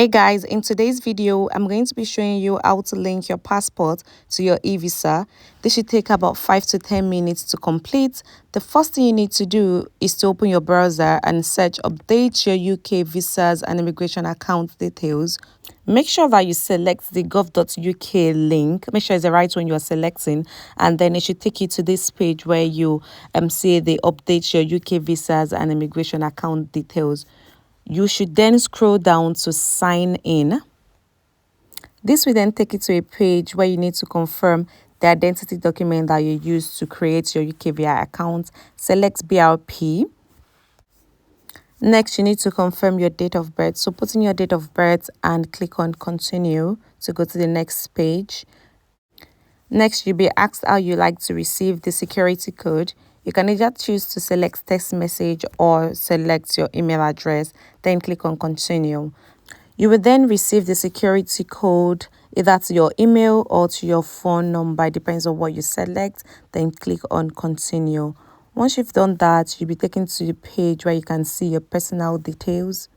Hey guys, in today's video, I'm going to be showing you how to link your passport to your eVisa. This should take about 5 to 10 minutes to complete. The first thing you need to do is to open your browser and search update your UK visas and immigration account details. Make sure that you select the gov.uk link. Make sure it's the right one you are selecting, and then it should take you to this page where you see the update your UK visas and immigration account details. You should then scroll down to sign in. This will then take you to a page where you need to confirm the identity document that you used to create your ukvi account. Select BRP. Next, you need to confirm your date of birth. So put in your date of birth and click on continue to go to the next page. Next, you'll be asked how you like to receive the security code. You can either choose to select text message or select your email address, then click on continue. You will then receive the security code either to your email or to your phone number. It depends on what you select, then click on continue. Once you've done that, you'll be taken to the page where you can see your personal details.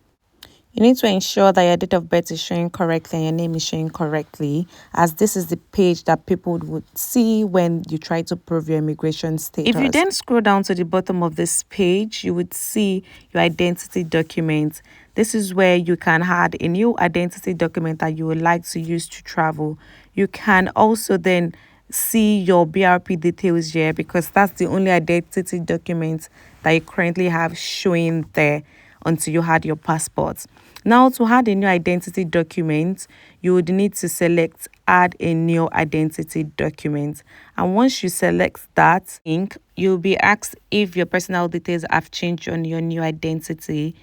You need to ensure that your date of birth is showing correctly and your name is showing correctly, as this is the page that people would see when you try to prove your immigration status. If you then scroll down to the bottom of this page, you would see your identity document. This is where you can add a new identity document that you would like to use to travel. You can also then see your BRP details here, because that's the only identity document that you currently have showing there until you had your passport. Now, to add a new identity document, you would need to select add a new identity document. And once you select that link, you'll be asked if your personal details have changed on your new identity.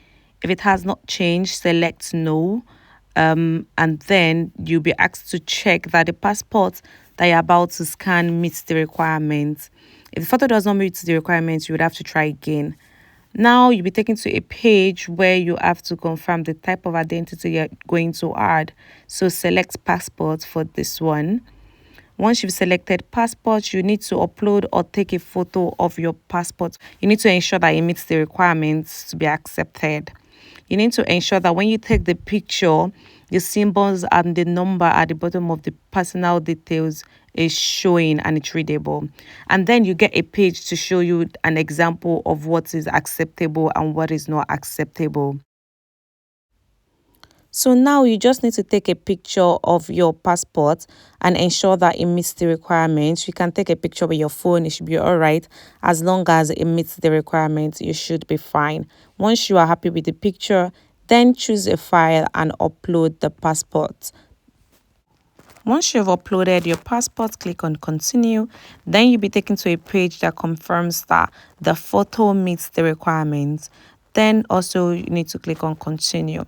If it has not changed, select no. And then you'll be asked to check that the passport that you're about to scan meets the requirements. If the photo does not meet the requirements, you would have to try again. Now you'll be taken to a page where you have to confirm the type of identity you're going to add. So select passport for this one. Once you've selected passport, you need to upload or take a photo of your passport. You need to ensure that it meets the requirements to be accepted. You need to ensure that when you take the picture, the symbols and the number at the bottom of the personal details is showing and it's readable. And then you get a page to show you an example of what is acceptable and what is not acceptable. So now you just need to take a picture of your passport and ensure that it meets the requirements. You can take a picture with your phone, it should be all right. As long as it meets the requirements, you should be fine. Once you are happy with the picture, then choose a file and upload the passport. Once you've uploaded your passport, click on continue. Then you'll be taken to a page that confirms that the photo meets the requirements. Then also you need to click on continue.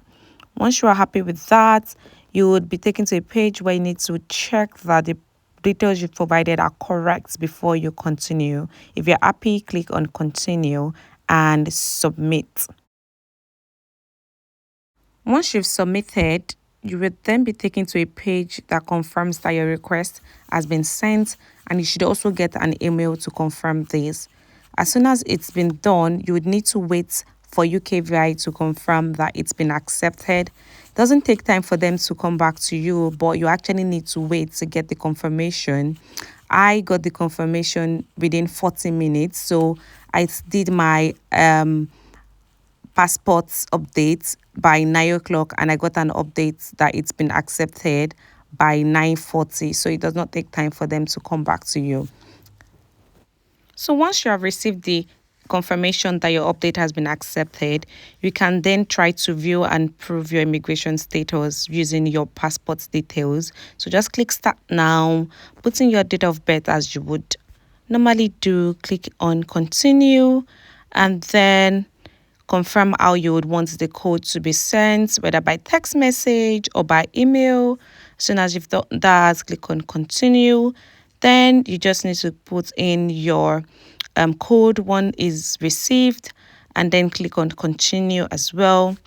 Once you are happy with that, you would be taken to a page where you need to check that the details you've provided are correct before you continue. If you're happy, click on continue and submit. Once you've submitted, you will then be taken to a page that confirms that your request has been sent, and you should also get an email to confirm this. As soon as it's been done, you would need to wait for ukvi to confirm that it's been accepted. It doesn't take time for them to come back to you, but you actually need to wait to get the confirmation. I got the confirmation within 40 minutes, so I did my passport update by 9 o'clock, and I got an update that it's been accepted by 9:40. So it does not take time for them to come back to you. So once you have received the confirmation that your update has been accepted, you can then try to view and prove your immigration status using your passport details. So just click start now, put in your date of birth as you would normally do, click on continue, and then confirm how you would want the code to be sent, whether by text message or by email. As soon as you've done that, click on continue. Then you just need to put in your code one is received, and then click on continue as well.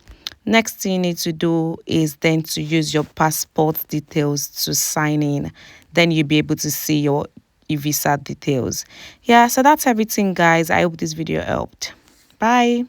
Next thing you need to do is then to use your passport details to sign in. Then you'll be able to see your eVisa details. Yeah, so that's everything, guys. I hope this video helped. Bye.